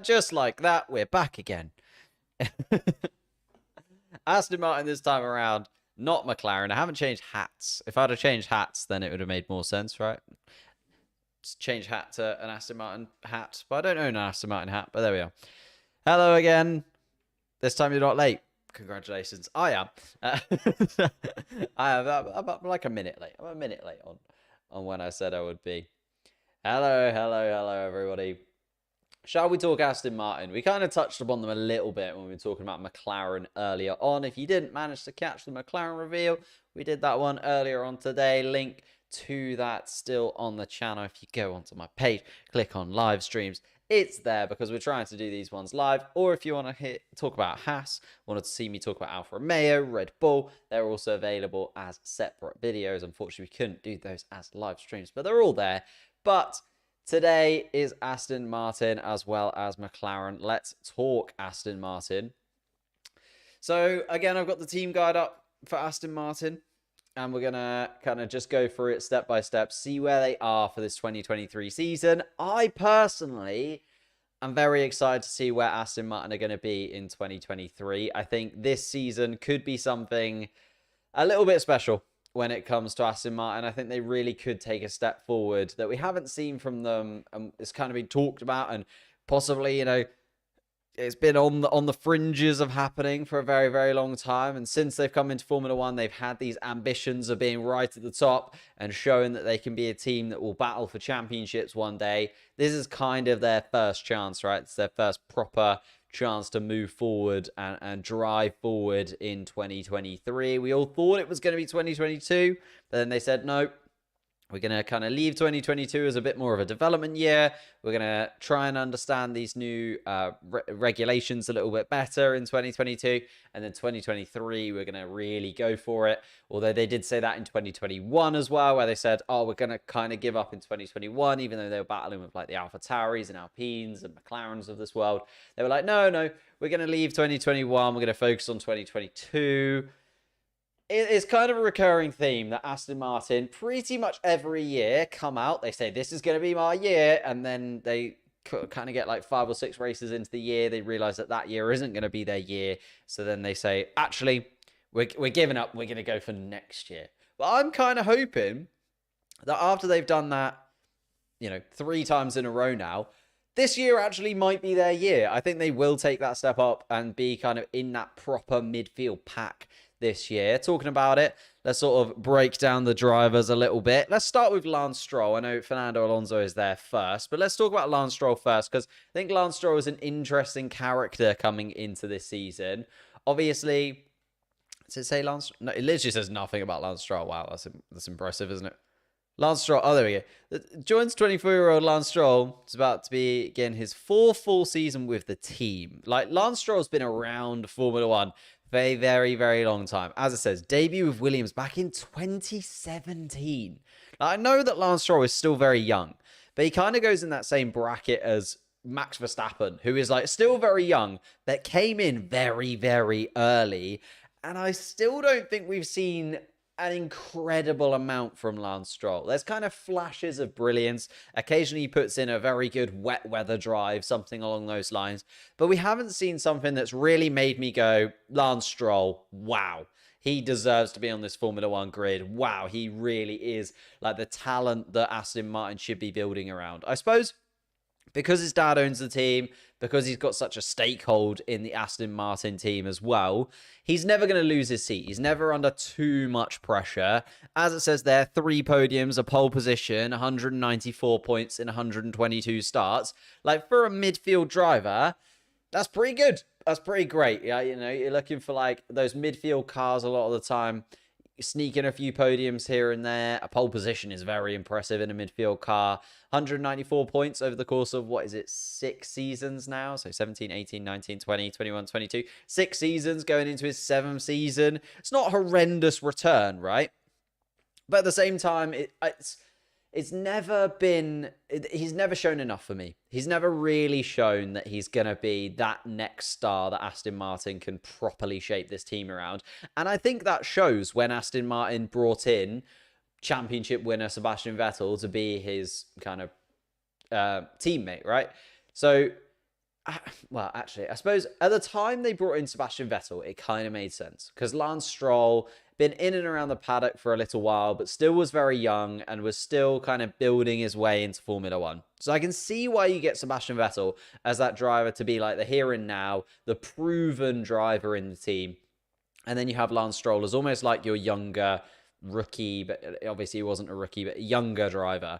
just like that, we're back again. Aston Martin this time around, not McLaren. I haven't changed hats. If I'd have changed hats, then it would have made more sense, right? Just change hat to an Aston Martin hat. But I don't own an Aston Martin hat, but there we are. Hello again. This time you're not late. Congratulations. I am. I'm like a minute late. I'm a minute late on when I said I would be. Hello, everybody. Shall we talk Aston Martin? We kind of touched upon them a little bit when we were talking about McLaren earlier on. If you didn't manage to catch the McLaren reveal, we did that one earlier on today. Link to that still on the channel. If you go onto my page, click on live streams, it's there because we're trying to do these ones live. Or if you want to talk about Haas, wanted to see me talk about Alfa Romeo, Red Bull, they're also available as separate videos. Unfortunately, we couldn't do those as live streams, but they're all there. But today is Aston Martin as well as McLaren. Let's talk Aston Martin. So again, I've got the team guide up for Aston Martin, and we're going to kind of just go through it step by step, see where they are for this 2023 season. I personally am very excited to see where Aston Martin are going to be in 2023. I think this season could be something a little bit special when it comes to Aston Martin. I think they really could take a step forward that we haven't seen from them. It's kind of been talked about, and possibly, you know, it's been on the fringes of happening for a very, very long time. And since they've come into Formula One, they've had these ambitions of being right at the top and showing that they can be a team that will battle for championships one day. This is kind of their first chance, right? It's their first proper chance to move forward and drive forward in 2023. We all thought it was going to be 2022, but then they said, no, we're going to kind of leave 2022 as a bit more of a development year. We're going to try and understand these new regulations a little bit better in 2022. And then 2023, we're going to really go for it. Although they did say that in 2021 as well, where they said, oh, we're going to kind of give up in 2021, even though they were battling with like the AlphaTauris and Alpines and McLarens of this world. They were like, no, we're going to leave 2021. We're going to focus on 2022. It's kind of a recurring theme that Aston Martin pretty much every year come out. They say, this is going to be my year. And then they kind of get like 5 or 6 races into the year. They realize that year isn't going to be their year. So then they say, actually, we're giving up. We're going to go for next year. But I'm kind of hoping that after they've done that, 3 times in a row now, this year actually might be their year. I think they will take that step up and be kind of in that proper midfield pack this year. Talking about it, let's sort of break down the drivers a little bit. Let's start with Lance Stroll. I know Fernando Alonso is there first, but let's talk about Lance Stroll first, because I think Lance Stroll is an interesting character coming into this season. Obviously, does it say Lance? No, it literally says nothing about Lance Stroll. Wow, that's impressive, isn't it? Lance Stroll, oh, there we go. Joins 24-year-old Lance Stroll. It's about to begin his 4th full season with the team. Like, Lance Stroll's been around Formula One very, very, very long time. As it says, debut with Williams back in 2017. Now, I know that Lance Stroll is still very young, but he kind of goes in that same bracket as Max Verstappen, who is like still very young, that came in very, very early. And I still don't think we've seen an incredible amount from Lance Stroll. There's kind of flashes of brilliance. Occasionally he puts in a very good wet weather drive, something along those lines. But we haven't seen something that's really made me go, Lance Stroll, wow. He deserves to be on this Formula One grid. Wow, he really is like the talent that Aston Martin should be building around. I suppose because his dad owns the team, because he's got such a stakehold in the Aston Martin team as well, he's never going to lose his seat. He's never under too much pressure. As it says there, 3 podiums, a pole position, 194 points in 122 starts. Like, for a midfield driver, that's pretty good. That's pretty great. Yeah, you're looking for like those midfield cars a lot of the time. Sneak in a few podiums here and there. A pole position is very impressive in a midfield car. 194 points over the course of, 6 seasons now? So 17, 18, 19, 20, 21, 22. 6 seasons going into his 7th season. It's not a horrendous return, right? But at the same time, it's never been... He's never shown enough for me. He's never really shown that he's going to be that next star that Aston Martin can properly shape this team around. And I think that shows when Aston Martin brought in championship winner Sebastian Vettel to be his kind of teammate, right? So Well, actually, I suppose at the time they brought in Sebastian Vettel, it kind of made sense because Lance Stroll been in and around the paddock for a little while, but still was very young and was still kind of building his way into Formula One. So I can see why you get Sebastian Vettel as that driver to be like the here and now, the proven driver in the team. And then you have Lance Stroll as almost like your younger rookie, but obviously he wasn't a rookie, but a younger driver.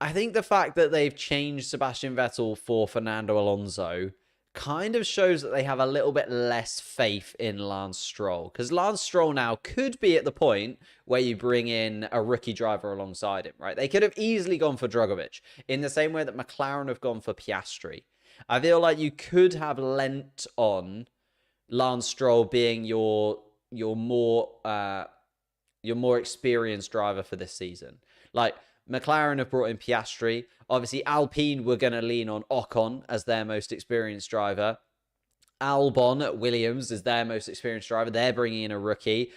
I think the fact that they've changed Sebastian Vettel for Fernando Alonso kind of shows that they have a little bit less faith in Lance Stroll. Because Lance Stroll now could be at the point where you bring in a rookie driver alongside him, right? They could have easily gone for Drugovich in the same way that McLaren have gone for Piastri. I feel like you could have lent on Lance Stroll being your more experienced driver for this season. Like, McLaren have brought in Piastri. Obviously, Alpine were going to lean on Ocon as their most experienced driver. Albon at Williams is their most experienced driver. They're bringing in a rookie.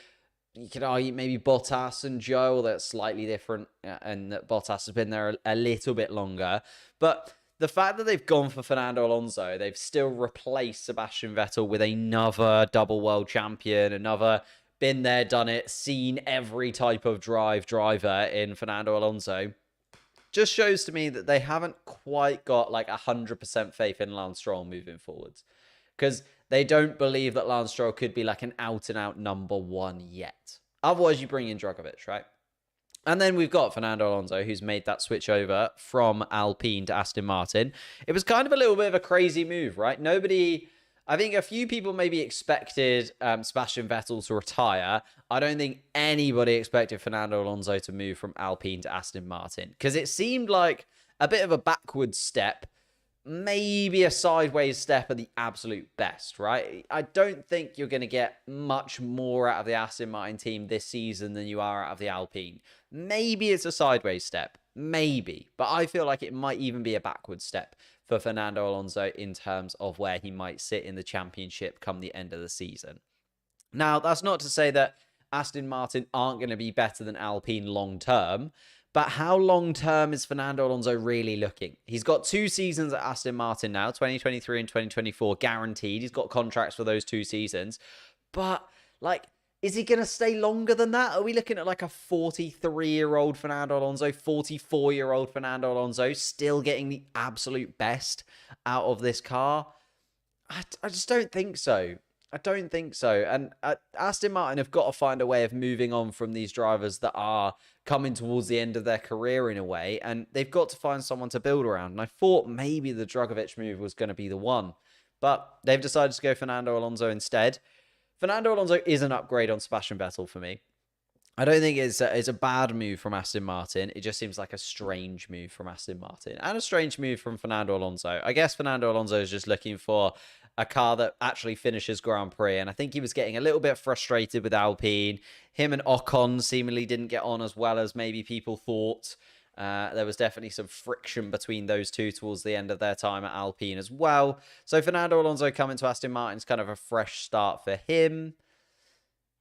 You could argue maybe Bottas and Joe, that's slightly different, and that Bottas has been there a little bit longer. But the fact that they've gone for Fernando Alonso, they've still replaced Sebastian Vettel with another double world champion, another been there, done it, seen every type of driver in Fernando Alonso, just shows to me that they haven't quite got like 100% faith in Lance Stroll moving forwards. Because they don't believe that Lance Stroll could be like an out-and-out number one yet. Otherwise, you bring in Drugovich, right? And then we've got Fernando Alonso, who's made that switch over from Alpine to Aston Martin. It was kind of a little bit of a crazy move, right? I think a few people maybe expected Sebastian Vettel to retire. I don't think anybody expected Fernando Alonso to move from Alpine to Aston Martin because it seemed like a bit of a backwards step, maybe a sideways step at the absolute best, right? I don't think you're going to get much more out of the Aston Martin team this season than you are out of the Alpine. Maybe it's a sideways step, maybe, but I feel like it might even be a backwards step for Fernando Alonso in terms of where he might sit in the championship come the end of the season. Now, that's not to say that Aston Martin aren't going to be better than Alpine long term, but how long term is Fernando Alonso really looking? He's got 2 seasons at Aston Martin now, 2023 and 2024, guaranteed. He's got contracts for those 2 seasons. But, like, is he going to stay longer than that? Are we looking at like a 43-year-old Fernando Alonso, 44-year-old Fernando Alonso still getting the absolute best out of this car? I just don't think so. I don't think so. And Aston Martin have got to find a way of moving on from these drivers that are coming towards the end of their career in a way. And they've got to find someone to build around. And I thought maybe the Drugovich move was going to be the one. But they've decided to go Fernando Alonso instead. Fernando Alonso is an upgrade on Sebastian Vettel for me. I don't think it's a bad move from Aston Martin. It just seems like a strange move from Aston Martin and a strange move from Fernando Alonso. I guess Fernando Alonso is just looking for a car that actually finishes Grand Prix. And I think he was getting a little bit frustrated with Alpine. Him and Ocon seemingly didn't get on as well as maybe people thought. There was definitely some friction between those two towards the end of their time at Alpine as well. So Fernando Alonso coming to Aston Martin is kind of a fresh start for him.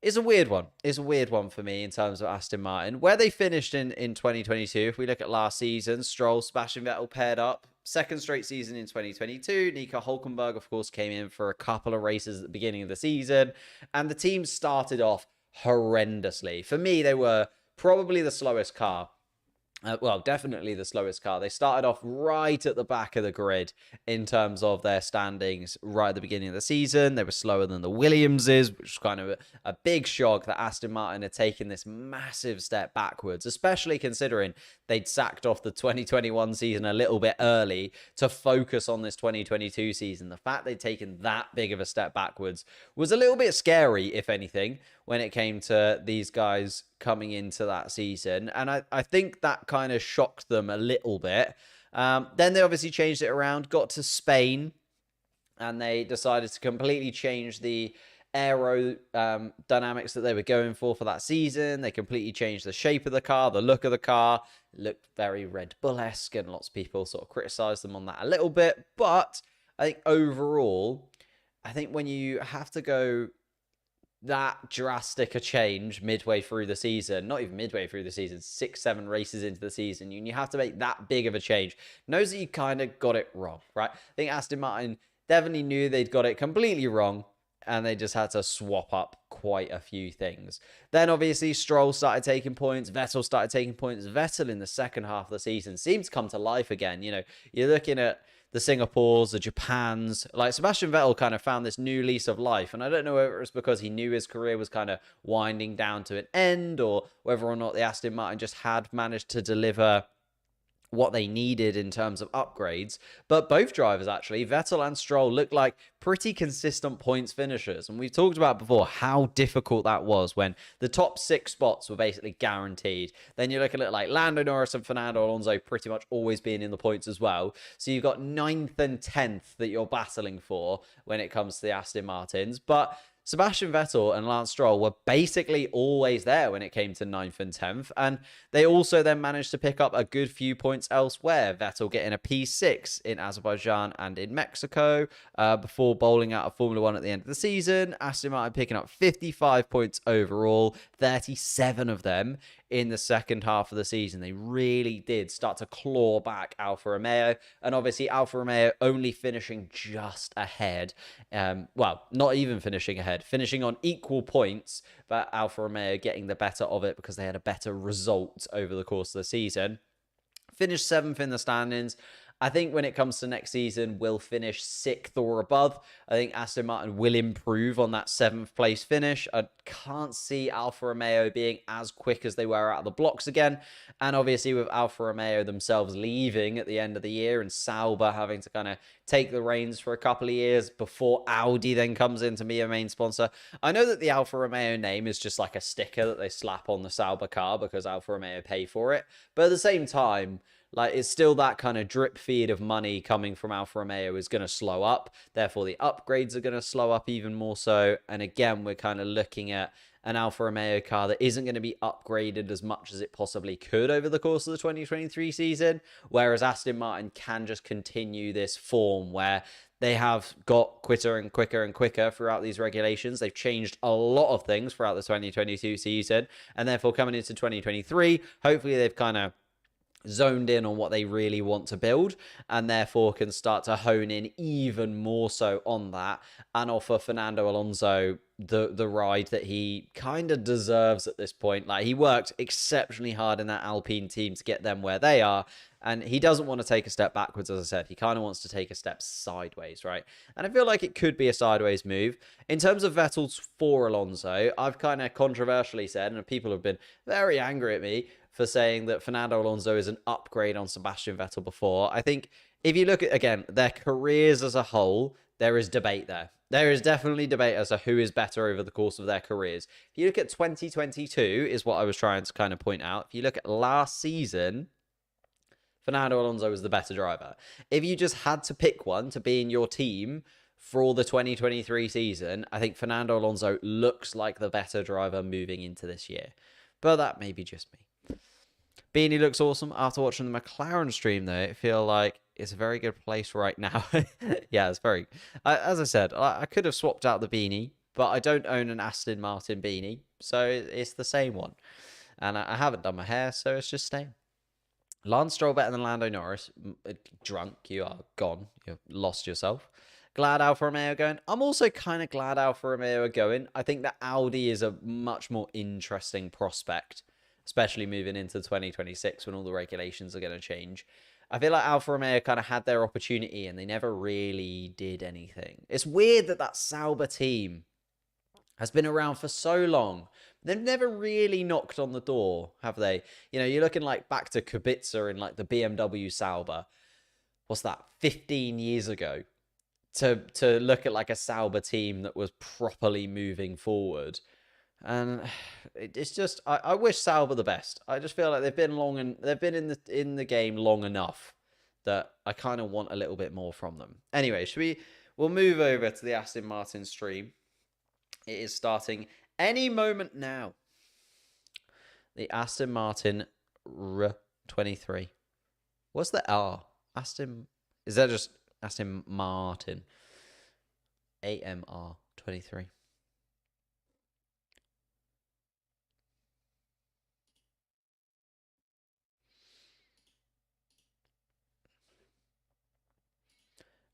It's a weird one. It's a weird one for me in terms of Aston Martin. Where they finished in 2022, if we look at last season, Stroll, Sebastian Vettel paired up. Second straight season in 2022. Nico Hülkenberg, of course, came in for a couple of races at the beginning of the season. And the team started off horrendously. For me, they were probably the slowest car. Well, definitely the slowest car. They started off right at the back of the grid in terms of their standings right at the beginning of the season. They were slower than the Williamses, which was kind of a big shock that Aston Martin had taken this massive step backwards, especially considering they'd sacked off the 2021 season a little bit early to focus on this 2022 season. The fact they'd taken that big of a step backwards was a little bit scary, if anything, when it came to these guys coming into that season. And I think that kind of shocked them a little bit. Then they obviously changed it around, got to Spain, and they decided to completely change the aero dynamics that they were going for that season. They completely changed the shape of the car, the look of the car. It looked very Red Bull-esque, and lots of people sort of criticized them on that a little bit. But I think overall, I think when you have to go that drastic a change midway through the season, not even midway through the season, 6, 7 races into the season, and you have to make that big of a change, knows that you kind of got it wrong, right? I think Aston Martin definitely knew they'd got it completely wrong, and they just had to swap up quite a few things. Then obviously Stroll started taking points, Vettel started taking points. Vettel in the second half of the season seemed to come to life again. You know, you're looking at the Singapores, the Japans, like Sebastian Vettel kind of found this new lease of life. And I don't know whether it was because he knew his career was kind of winding down to an end, or whether or not the Aston Martin just had managed to deliver what they needed in terms of upgrades. But both drivers, actually, Vettel and Stroll, look like pretty consistent points finishers. And we've talked about before how difficult that was when the top 6 spots were basically guaranteed. Then you're looking at like Lando Norris and Fernando Alonso pretty much always being in the points as well. So you've got 9th and 10th that you're battling for when it comes to the Aston Martins. But Sebastian Vettel and Lance Stroll were basically always there when it came to 9th and 10th. And they also then managed to pick up a good few points elsewhere. Vettel getting a P6 in Azerbaijan and in Mexico before bowling out of Formula One at the end of the season. Aston Martin picking up 55 points overall, 37 of them in the second half of the season. They really did start to claw back Alfa Romeo, and obviously Alfa Romeo only finishing just ahead. Well, not even finishing ahead, finishing on equal points, but Alfa Romeo getting the better of it because they had a better result over the course of the season. Finished 7th in the standings. I think when it comes to next season, we'll finish 6th or above. I think Aston Martin will improve on that 7th place finish. I can't see Alfa Romeo being as quick as they were out of the blocks again. And obviously with Alfa Romeo themselves leaving at the end of the year and Sauber having to kind of take the reins for a couple of years before Audi then comes in to be a main sponsor. I know that the Alfa Romeo name is just like a sticker that they slap on the Sauber car because Alfa Romeo pay for it. But at the same time, like, it's still that kind of drip feed of money coming from Alfa Romeo is going to slow up. Therefore, the upgrades are going to slow up even more so. And again, we're kind of looking at an Alfa Romeo car that isn't going to be upgraded as much as it possibly could over the course of the 2023 season. Whereas Aston Martin can just continue this form where they have got quicker and quicker and quicker throughout these regulations. They've changed a lot of things throughout the 2022 season. And therefore, coming into 2023, hopefully they've kind of zoned in on what they really want to build, and therefore can start to hone in even more so on that and offer Fernando Alonso the ride that he kind of deserves at this point. Like, he worked exceptionally hard in that Alpine team to get them where they are, and he doesn't want to take a step backwards. As I said, he kind of wants to take a step sideways, right? And I feel like it could be a sideways move. In terms of Vettel's for Alonso, I've kind of controversially said, and people have been very angry at me for saying that Fernando Alonso is an upgrade on Sebastian Vettel before. I think if you look at, again, their careers as a whole, there is debate there. There is definitely debate as to who is better over the course of their careers. If you look at 2022, is what I was trying to kind of point out. If you look at last season, Fernando Alonso was the better driver. If you just had to pick one to be in your team for the 2023 season, I think Fernando Alonso looks like the better driver moving into this year. But that may be just me. Beanie looks awesome. After watching the McLaren stream, though, I feel like it's a very good place right now. Yeah, it's very... as I said, I could have swapped out the beanie, but I don't own an Aston Martin beanie, so it's the same one. And I haven't done my hair, so it's just staying. Lance Stroll better than Lando Norris. Drunk, you are gone. You've lost yourself. Glad Alfa Romeo are going. I'm also kind of glad Alfa Romeo are going. I think that Audi is a much more interesting prospect, especially moving into 2026 when all the regulations are going to change. I feel like Alfa Romeo kind of had their opportunity and they never really did anything. It's weird that that Sauber team has been around for so long. They've never really knocked on the door, have they? You know, you're looking like back to Kubica in like the BMW Sauber. What's that? 15 years ago. To look at like a Sauber team that was properly moving forward. And it's just, I wish Sauber the best. I just feel like they've been in the game long enough that I kind of want a little bit more from them. Anyway, we'll move over to the Aston Martin stream. It is starting any moment now. The Aston Martin R23. What's the R? Aston, is that just Aston Martin? AMR 23.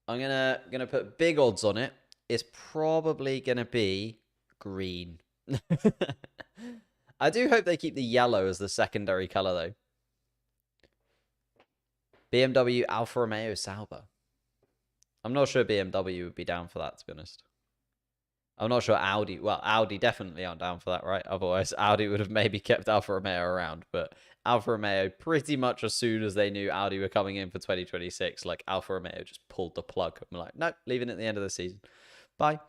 I'm gonna put big odds on it. It's probably gonna be green. I do hope they keep the yellow as the secondary color though. BMW Alfa Romeo Sauber. I'm not sure BMW would be down for that, to be honest. I'm not sure Audi. Well, Audi definitely aren't down for that, right? Otherwise, Audi would have maybe kept Alfa Romeo around. But Alfa Romeo, pretty much as soon as they knew Audi were coming in for 2026, like Alfa Romeo just pulled the plug. I'm like, nope, leaving it at the end of the season. Bye.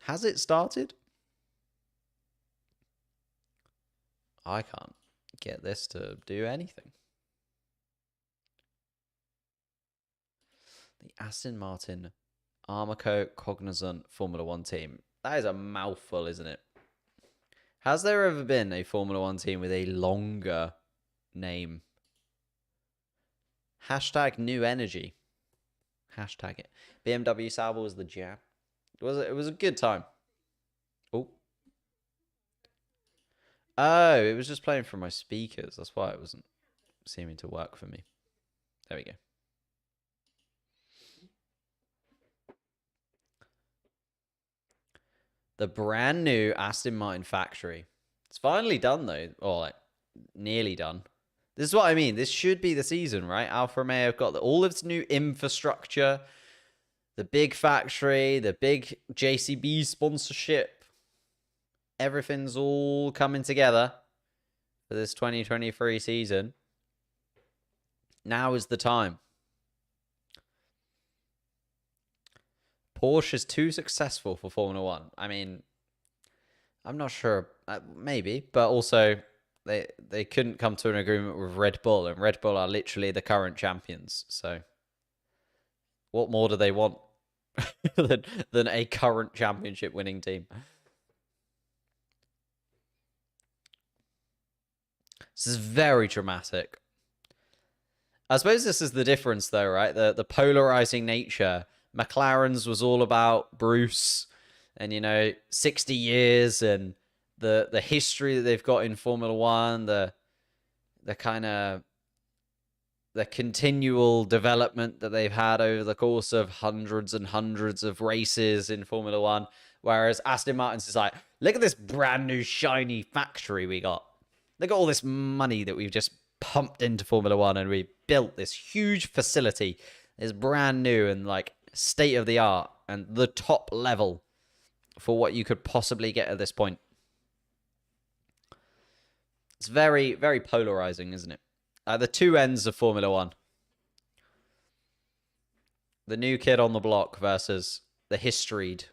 Has it started? I can't get this to do anything. The Aston Martin Armco Cognizant Formula One team. That is a mouthful, isn't it? Has there ever been a Formula One team with a longer name? Hashtag new energy. Hashtag it. BMW Sauber was the jam. It was a good time. Oh. Oh, it was just playing from my speakers. That's why it wasn't seeming to work for me. There we go. The brand new Aston Martin factory. It's finally done though, or like nearly done. This is what I mean. This should be the season, right? Alfa Romeo have got all of its new infrastructure, the big factory, the big JCB sponsorship. Everything's all coming together for this 2023 season. Now is the time. Porsche is too successful for Formula One. I mean, I'm not sure. Maybe, but also they couldn't come to an agreement with Red Bull, and Red Bull are literally the current champions. So, what more do they want than a current championship winning team? This is very dramatic. I suppose this is the difference, though, right? The polarizing nature. McLaren's was all about Bruce and 60 years and the history that they've got in Formula One, the kind of the continual development that they've had over the course of hundreds and hundreds of races in Formula One. Whereas Aston Martin's is like, look at this brand new shiny factory we got. Look at all this money that we've just pumped into Formula One, and we built this huge facility. It's brand new and like state of the art and the top level for what you could possibly get at this point. It's very, very polarizing, isn't it? The two ends of Formula One. The new kid on the block versus the historied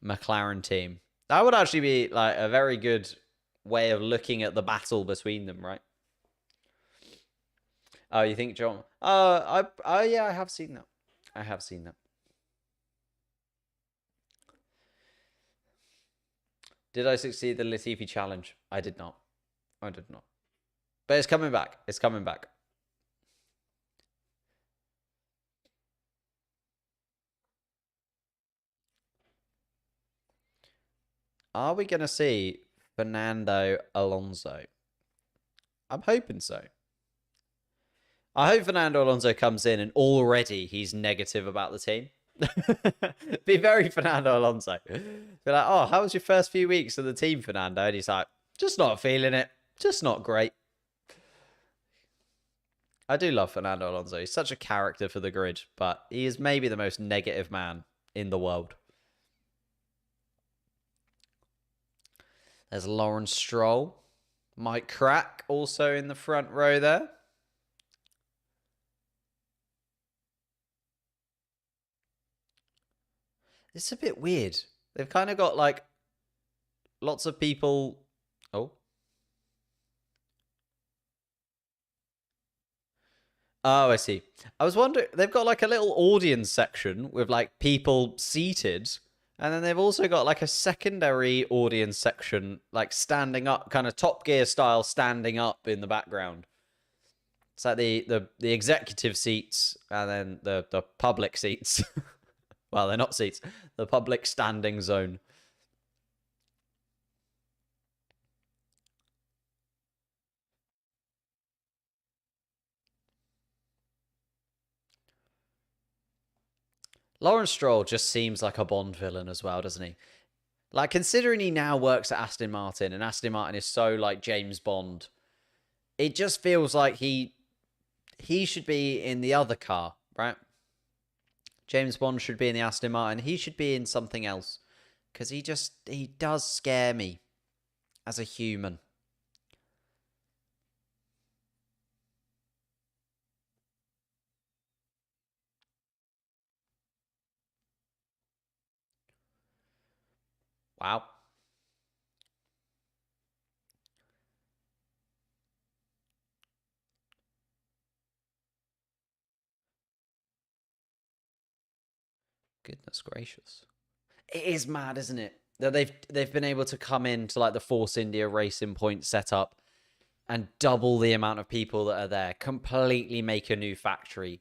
McLaren team. That would actually be like a very good way of looking at the battle between them, right? Oh, you think John? Yeah, I have seen that. I have seen that. Did I succeed the Latifi challenge? I did not. I did not. But it's coming back. It's coming back. Are we going to see Fernando Alonso? I'm hoping so. I hope Fernando Alonso comes in and already he's negative about the team. Be very Fernando Alonso. Be like, oh, how was your first few weeks of the team, Fernando? And he's like, just not feeling it. Just not great. I do love Fernando Alonso. He's such a character for the grid, but he is maybe the most negative man in the world. There's Lawrence Stroll. Mike Crack also in the front row there. It's a bit weird. They've kind of got like lots of people. Oh. Oh, I see. I was wondering, they've got like a little audience section with like people seated, and then they've also got like a secondary audience section, like standing up, kind of Top Gear style, standing up in the background. It's like the executive seats and then the public seats. Well, they're not seats. The public standing zone. Lawrence Stroll just seems like a Bond villain as well, doesn't he? Like, considering he now works at Aston Martin and Aston Martin is so like James Bond, it just feels like he should be in the other car, right? James Bond should be in the Aston Martin. He should be in something else because he does scare me as a human. Wow. Goodness gracious. It is mad, isn't it? That they've been able to come into like the Force India Racing Point setup and double the amount of people that are there, completely make a new factory,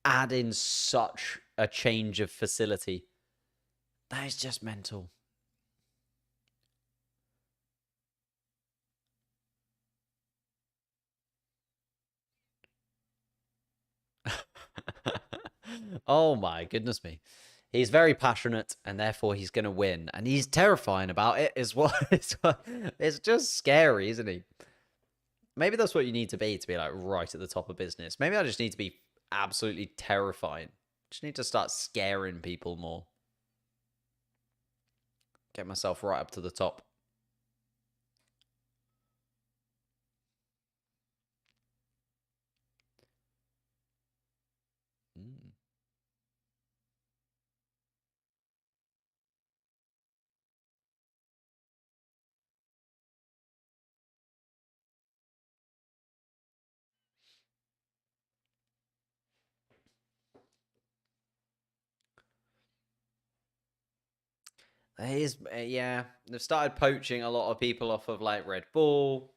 add in such a change of facility. That is just mental. Oh my goodness me. He's very passionate and therefore he's going to win. And he's terrifying about it as well. It's just scary, isn't he? Maybe that's what you need to be like right at the top of business. Maybe I just need to be absolutely terrifying. Just need to start scaring people more. Get myself right up to the top. Mm. It is, yeah. They've started poaching a lot of people off of like Red Bull,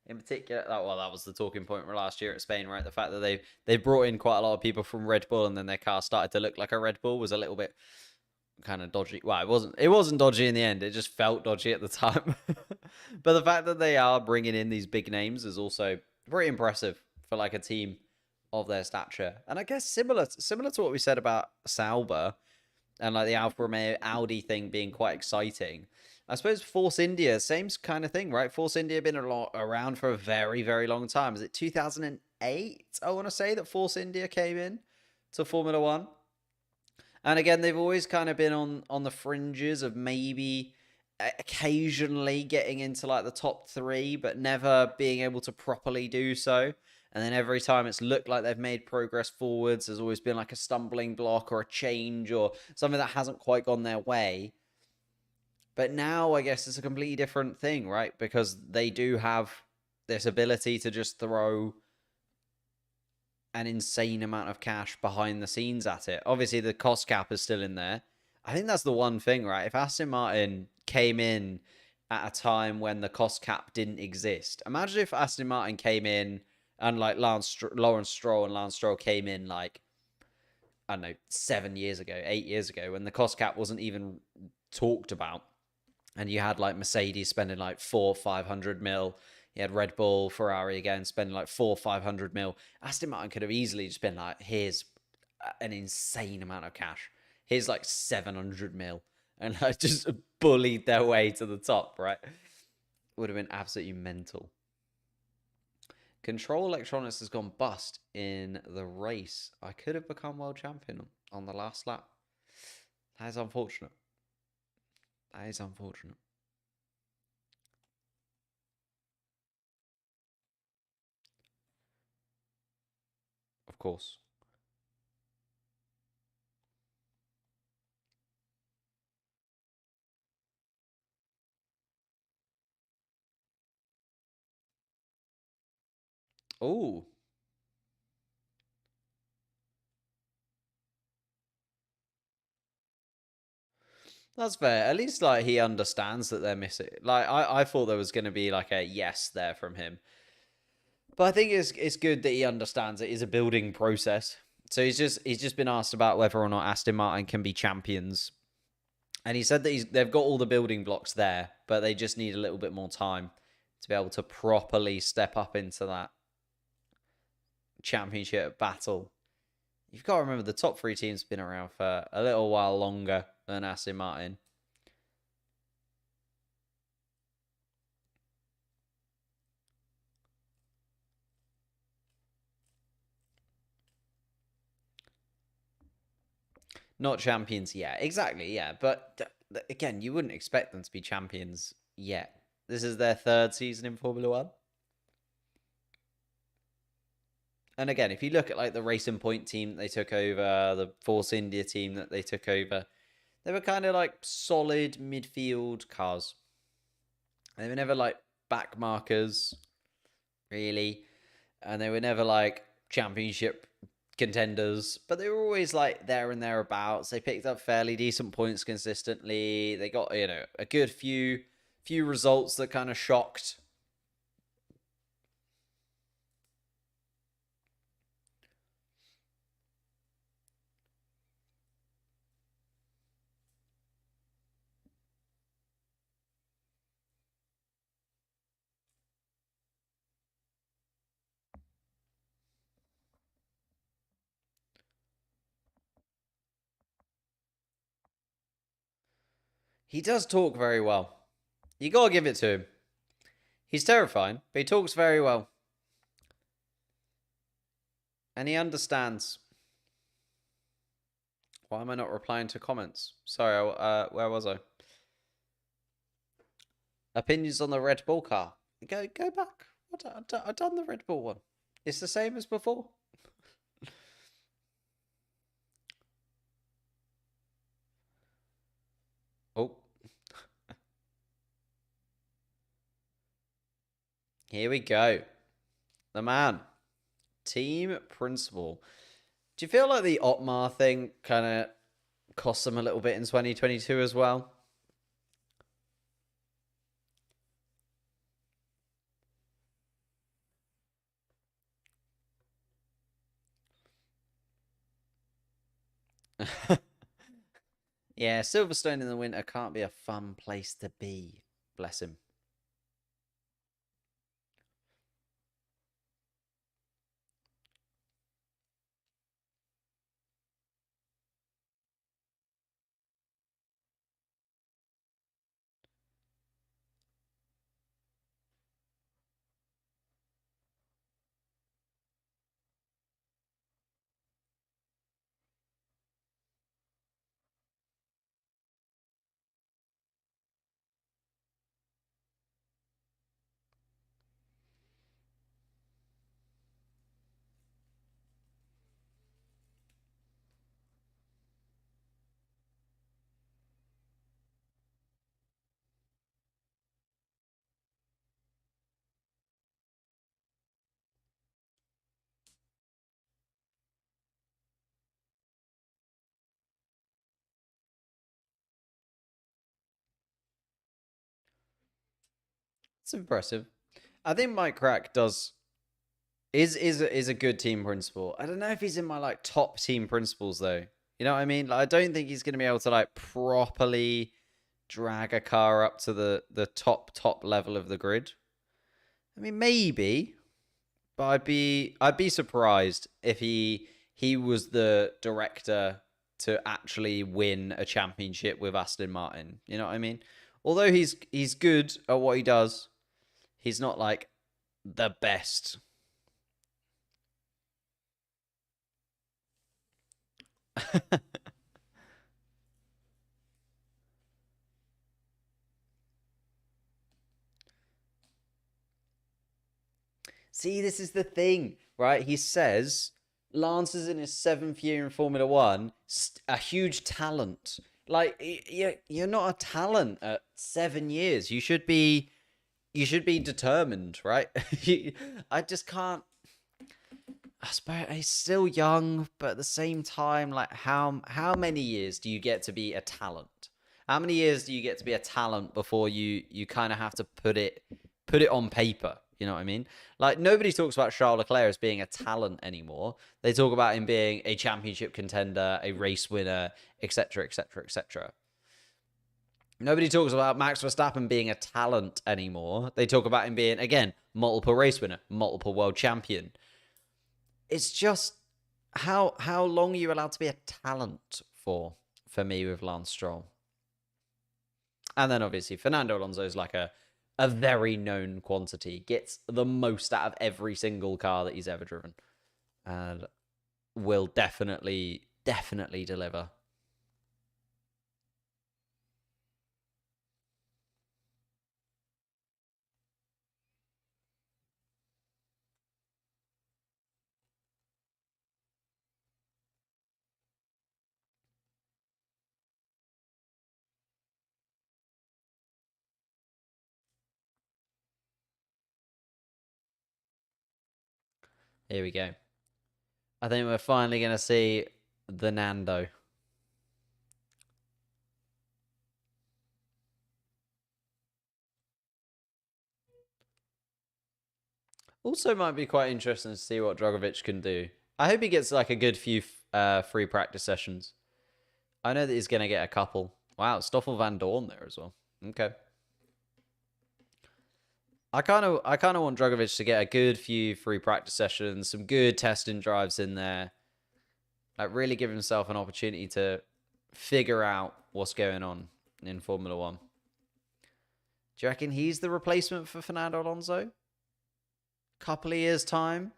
in particular. Well, that was the talking point from last year at Spain, right? The fact that they brought in quite a lot of people from Red Bull, and then their car started to look like a Red Bull was a little bit kind of dodgy. Well, it wasn't dodgy in the end. It just felt dodgy at the time. But the fact that they are bringing in these big names is also very impressive for like a team of their stature. And I guess similar to what we said about Sauber and like the Alfa Romeo Audi thing being quite exciting. I suppose Force India, same kind of thing, right? Force India been around for a very, very long time. Is it 2008? I want to say that Force India came in to Formula One, and again, they've always kind of been on the fringes of maybe occasionally getting into like the top three, but never being able to properly do so. And then every time it's looked like they've made progress forwards, there's always been like a stumbling block or a change or something that hasn't quite gone their way. But now I guess it's a completely different thing, right? Because they do have this ability to just throw an insane amount of cash behind the scenes at it. Obviously, the cost cap is still in there. I think that's the one thing, right? If Aston Martin came in at a time when the cost cap didn't exist, imagine if Aston Martin came in and like Lawrence Stroll and Lance Stroll came in like, I don't know, 7 years ago, 8 years ago, when the cost cap wasn't even talked about. And you had like Mercedes spending like 400-500 mil. You had Red Bull, Ferrari again spending like 400-500 mil. Aston Martin could have easily just been like, here's an insane amount of cash. Here's like 700 mil. And like just bullied their way to the top, right? Would have been absolutely mental. Control Electronics has gone bust in the race. I could have become world champion on the last lap. That is unfortunate. That is unfortunate. Of course. Oh, that's fair. At least like he understands that they're missing. Like I thought there was going to be like a yes there from him, but I think it's good that he understands it is a building process. So he's just been asked about whether or not Aston Martin can be champions, and he said that they've got all the building blocks there, but they just need a little bit more time to be able to properly step up into that championship battle. You've got to remember the top three teams have been around for a little while longer than Aston Martin. Not champions yet. Exactly, yeah. But again, you wouldn't expect them to be champions yet. This is their third season in Formula One. And again, if you look at like the Racing Point team that they took over, the Force India team that they took over, they were kind of like solid midfield cars. They were never like back markers, really. And they were never like championship contenders, but they were always like there and thereabouts. They picked up fairly decent points consistently. They got, a good few results that kind of shocked. He does talk very well. You gotta give it to him. He's terrifying, but he talks very well. And he understands. Why am I not replying to comments? Sorry, where was I? Opinions on the Red Bull car. Go back. I've done the Red Bull one. It's the same as before. Oh. Here we go. The man. Team principal. Do you feel like the Otmar thing kind of cost them a little bit in 2022 as well? Yeah, Silverstone in the winter can't be a fun place to be. Bless him. It's impressive. I think Mike Crack is a good team principal. I don't know if he's in my like top team principals though. You know what I mean? Like, I don't think he's going to be able to like properly drag a car up to the top level of the grid. I mean, maybe, but I'd be surprised if he was the director to actually win a championship with Aston Martin. You know what I mean? Although he's good at what he does, he's not like the best. See, this is the thing, right? He says Lance is in his seventh year in Formula One, a huge talent. Like you're not a talent at 7 years. You should be determined, right? I just can't. I suppose he's still young, but at the same time, like how many years do you get to be a talent? How many years do you get to be a talent before you kind of have to put it on paper? You know what I mean? Like nobody talks about Charles Leclerc as being a talent anymore. They talk about him being a championship contender, a race winner, etc., etc., etc. Nobody talks about Max Verstappen being a talent anymore. They talk about him being, again, multiple race winner, multiple world champion. It's just how long are you allowed to be a talent for me with Lance Stroll? And then obviously Fernando Alonso is like a very known quantity, gets the most out of every single car that he's ever driven, and will definitely deliver. Here we go. I think we're finally going to see the Nando. Also, might be quite interesting to see what Drogovic can do. I hope he gets like a good few free practice sessions. I know that he's going to get a couple. Wow, Stoffel Van Dorn there as well. Okay. I kind of want Drogovic to get a good few free practice sessions, some good testing drives in there. Like really give himself an opportunity to figure out what's going on in Formula One. Do you reckon he's the replacement for Fernando Alonso? Couple of years' time,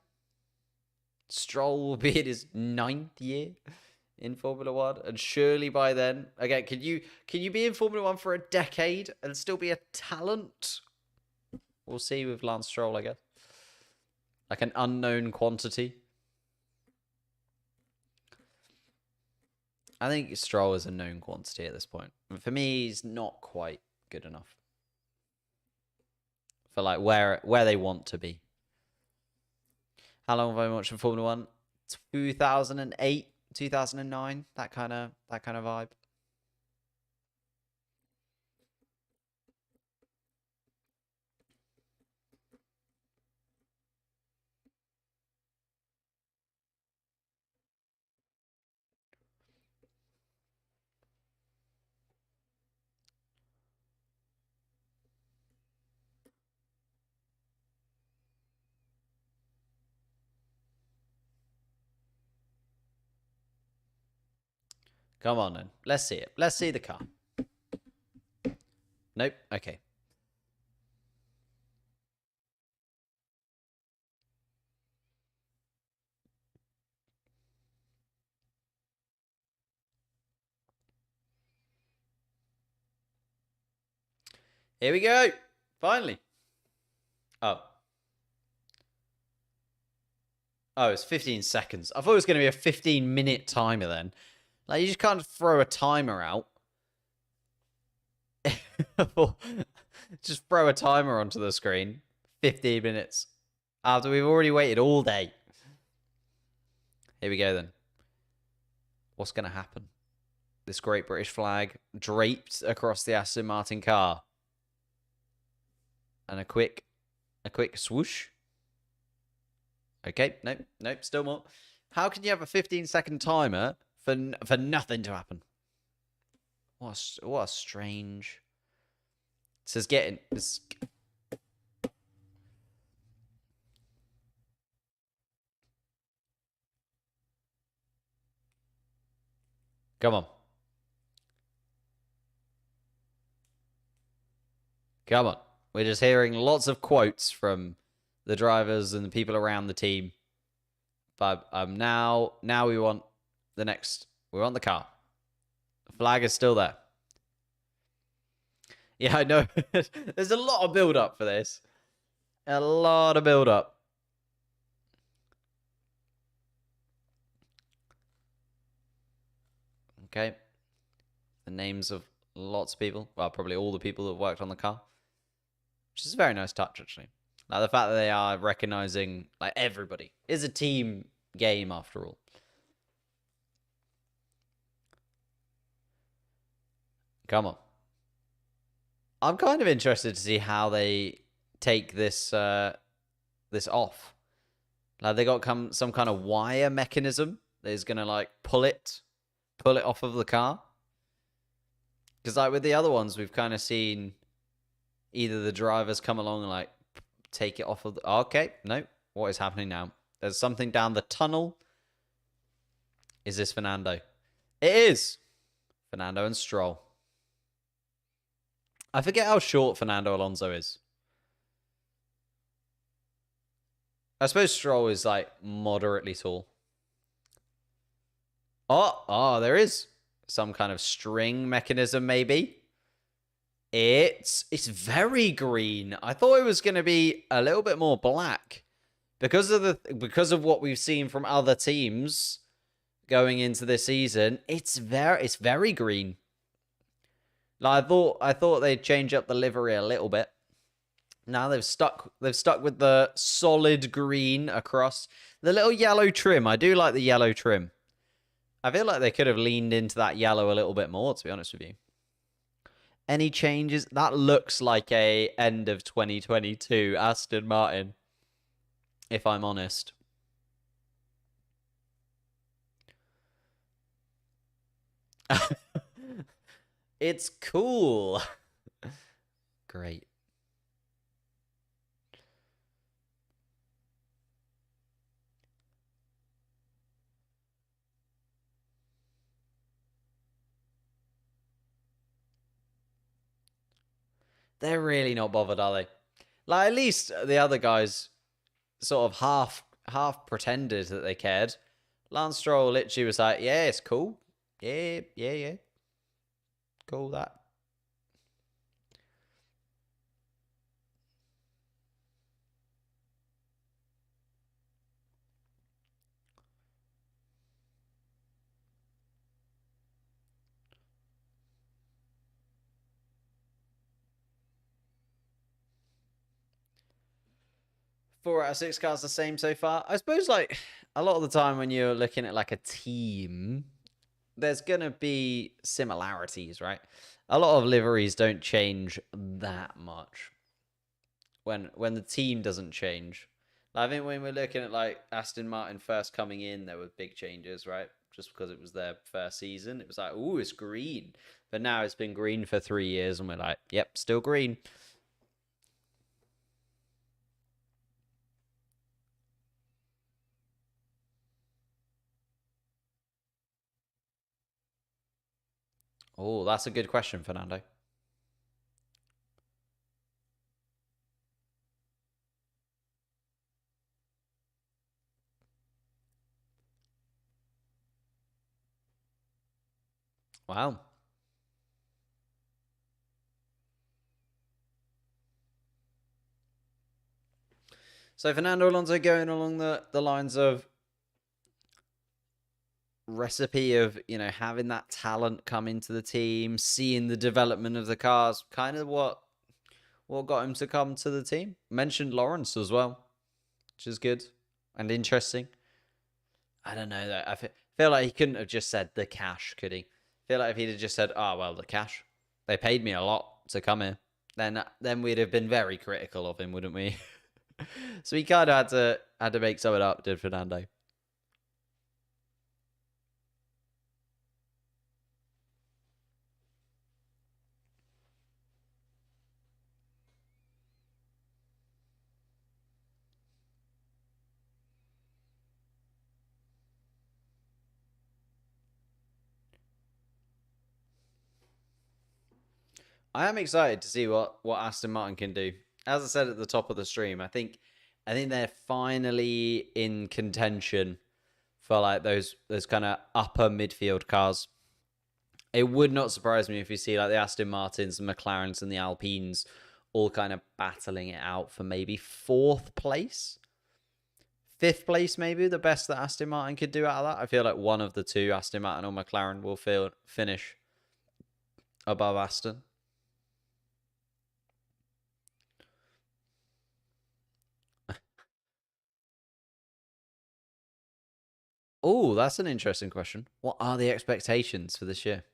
Stroll will be in his 9th year in Formula One, and surely by then, again, can you be in Formula One for a decade and still be a talent? We'll see with Lance Stroll, I guess. Like an unknown quantity. I think Stroll is a known quantity at this point. For me, he's not quite good enough for like where they want to be. How long have I watched Formula One? 2008, 2009, that kind of vibe. Come on then. Let's see it. Let's see the car. Nope. Okay. Here we go. Finally. Oh. Oh, it's 15 seconds. I thought it was going to be a 15-minute timer then. Like, you just can't throw a timer out. Just throw a timer onto the screen. 15 minutes. After we've already waited all day. Here we go then. What's going to happen? This great British flag draped across the Aston Martin car. And a quick swoosh. Okay, nope, still more. How can you have a 15-second timer for nothing to happen? What a strange. It says getting this. Come on. Come on. We're just hearing lots of quotes from the drivers and the people around the team. But now we want the next. We want the car. The flag is still there. Yeah, I know. There's a lot of build up for this. A lot of build up. Okay. The names of lots of people. Well, probably all the people that worked on the car. Which is a very nice touch, actually. Like the fact that they are recognizing like everybody. It's a team game after all. Come on. I'm kind of interested to see how they take this this off. Like they got some kind of wire mechanism that is gonna like pull it off of the car. Because like with the other ones, we've kind of seen either the drivers come along and like take it off of the... Okay, no. What is happening now? There's something down the tunnel. Is this Fernando? It is. Fernando and Stroll. I forget how short Fernando Alonso is. I suppose Stroll is like moderately tall. Oh, there is some kind of string mechanism, maybe. It's very green. I thought it was going to be a little bit more black because of what we've seen from other teams going into this season. It's very green. Like I thought they'd change up the livery a little bit. Now they've stuck with the solid green across the little yellow trim. I do like the yellow trim. I feel like they could have leaned into that yellow a little bit more, to be honest with you. Any changes? That looks like a end of 2022 Aston Martin, if I'm honest. It's cool. Great. They're really not bothered, are they? Like, at least the other guys sort of half pretended that they cared. Lance Stroll literally was like, yeah, it's cool. Yeah. Cool that. 4 out of 6 cars the same so far. I suppose like a lot of the time when you're looking at like a team, there's gonna be similarities, right? A lot of liveries don't change that much when the team doesn't change. I think when we're looking at like Aston Martin first coming in, there were big changes, right? Just because it was their first season, it was like, oh, it's green. But now it's been green for 3 years, and we're like, yep, still green. Oh, that's a good question, Fernando. Wow. So Fernando Alonso going along the lines of recipe of, having that talent come into the team, seeing the development of the cars, kind of what got him to come to the team. Mentioned Lawrence as well, which is good and interesting. I don't know though. Feel like he couldn't have just said the cash, could he? Feel like if he'd have just said, "Oh well, the cash, they paid me a lot to come here," then we'd have been very critical of him, wouldn't we? So he kind of had to make something up, did Fernando? I am excited to see what Aston Martin can do. As I said at the top of the stream, I think they're finally in contention for like those kind of upper midfield cars. It would not surprise me if you see like the Aston Martins, the McLarens, and the Alpines all kind of battling it out for maybe fourth place, fifth place, maybe the best that Aston Martin could do out of that. I feel like one of the two, Aston Martin or McLaren, will finish above Aston. Oh, that's an interesting question. What are the expectations for this year?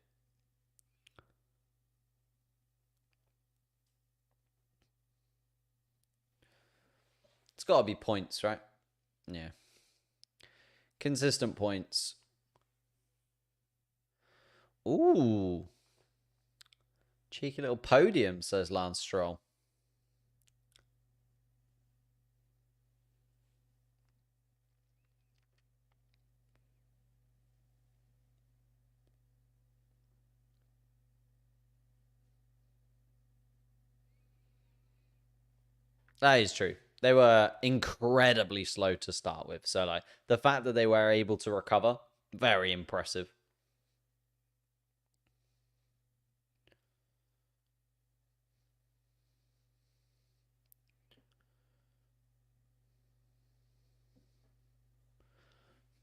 It's got to be points, right? Yeah. Consistent points. Ooh. Cheeky little podium, says Lance Stroll. That is true. They were incredibly slow to start with. So, like, the fact that they were able to recover, very impressive.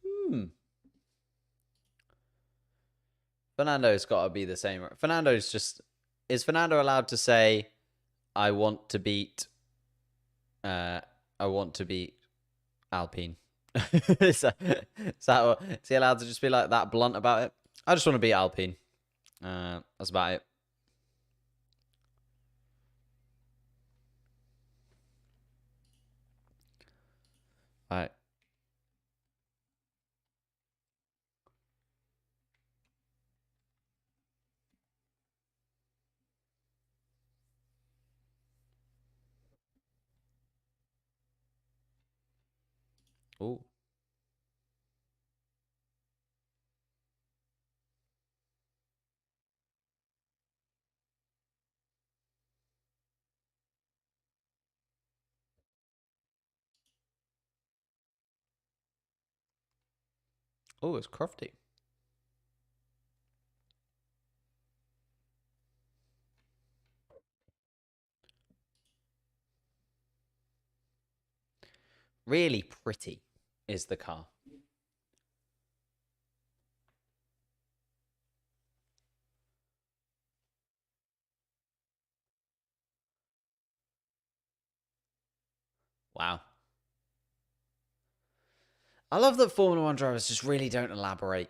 Hmm. Fernando's got to be the same. Fernando's just. Is Fernando allowed to say, I want to beat. I want to beat Alpine? Is he allowed to just be like that blunt about it? I just want to beat Alpine. That's about it. All right. Oh. Oh, it's crafty. Really pretty is the car. Wow. I love that Formula One drivers just really don't elaborate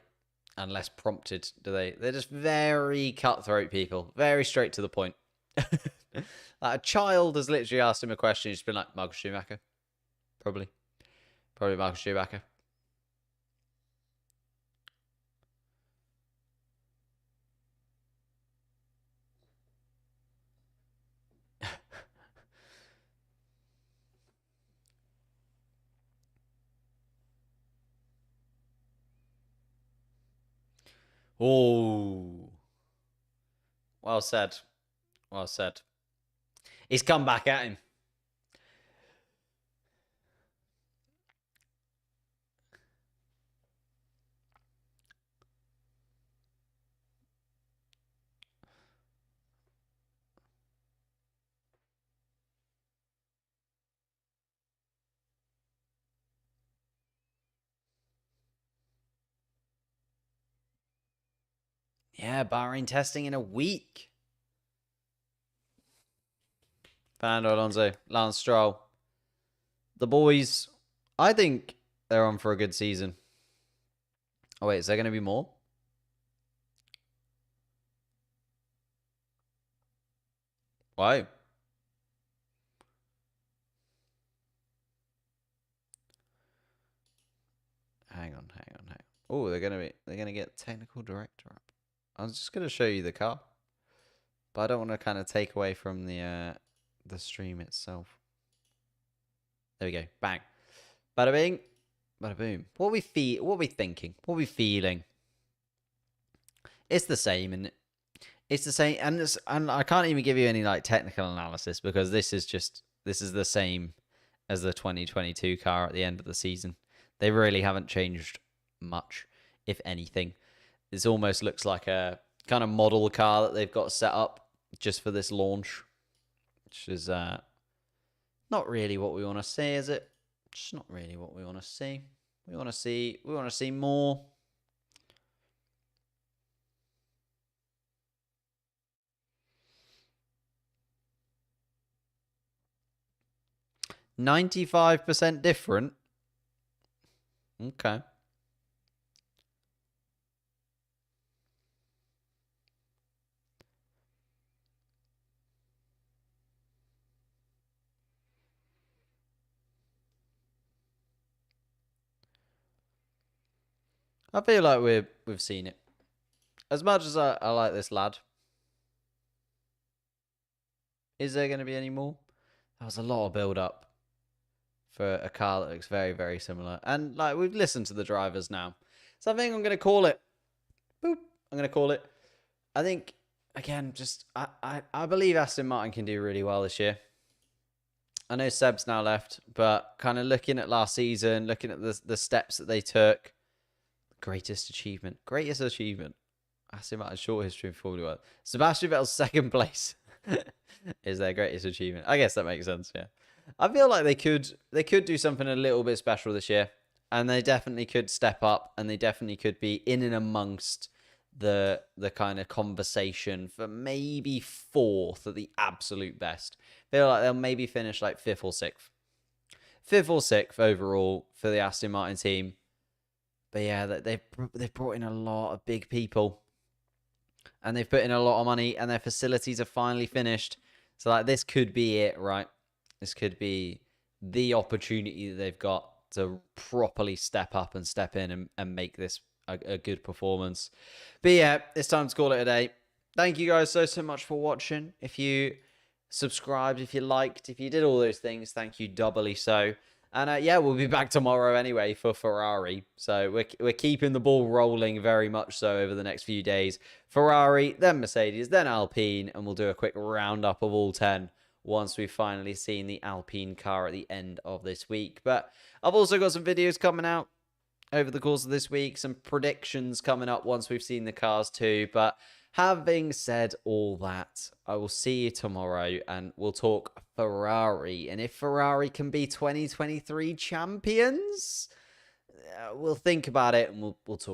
unless prompted, do they? They're just very cutthroat people, very straight to the point. Like a child has literally asked him a question, he's been like, Michael Schumacher. Probably. Probably Michael Schumacher. Oh. Well said. Well said. He's come back at him. Yeah, Bahrain testing in a week. Fernando Alonso, Lance Stroll. The boys, I think they're on for a good season. Oh, wait, is there going to be more? Why? Hang on, hang on, hang on. Oh, they're gonna get technical director up. I was just gonna show you the car, but I don't want to kind of take away from the stream itself. There we go. Bang. Bada bing. Bada boom. What we thinking? What we feeling? It's the same, and it's the same, and I can't even give you any like technical analysis because this is the same as the 2022 car at the end of the season. They really haven't changed much, if anything. This almost looks like a kind of model car that they've got set up just for this launch, which is not really what we want to see, is it? Just not really what we want to see. We want to see more. $95 different. Okay. I feel like we've seen it. As much as I like this lad, is there going to be any more? That was a lot of build up for a car that looks very, very similar. And like we've listened to the drivers now. So I think I'm gonna call it. Boop. I'm gonna call it. I think again, just I believe Aston Martin can do really well this year. I know Seb's now left, but kind of looking at last season, looking at the steps that they took, greatest achievement. Aston Martin's short history in Formula 1. Sebastian Vettel's second place is their greatest achievement. I guess that makes sense, yeah. I feel like they could do something a little bit special this year, and they definitely could step up, and they definitely could be in and amongst the kind of conversation for maybe fourth at the absolute best. I feel like they'll maybe finish like fifth or sixth overall for the Aston Martin team. But yeah, they've brought in a lot of big people, and they've put in a lot of money, and their facilities are finally finished. So like this could be it, right? This could be the opportunity that they've got to properly step up and step in and make this a good performance. But yeah, it's time to call it a day. Thank you guys so much for watching. If you subscribed, if you liked, if you did all those things, thank you doubly so. And yeah, we'll be back tomorrow anyway for Ferrari. So we're keeping the ball rolling very much so over the next few days. Ferrari, then Mercedes, then Alpine, and we'll do a quick roundup of all 10 once we've finally seen the Alpine car at the end of this week. But I've also got some videos coming out over the course of this week, some predictions coming up once we've seen the cars too. But having said all that, I will see you tomorrow and we'll talk Ferrari. And if Ferrari can be 2023 champions, we'll think about it and we'll talk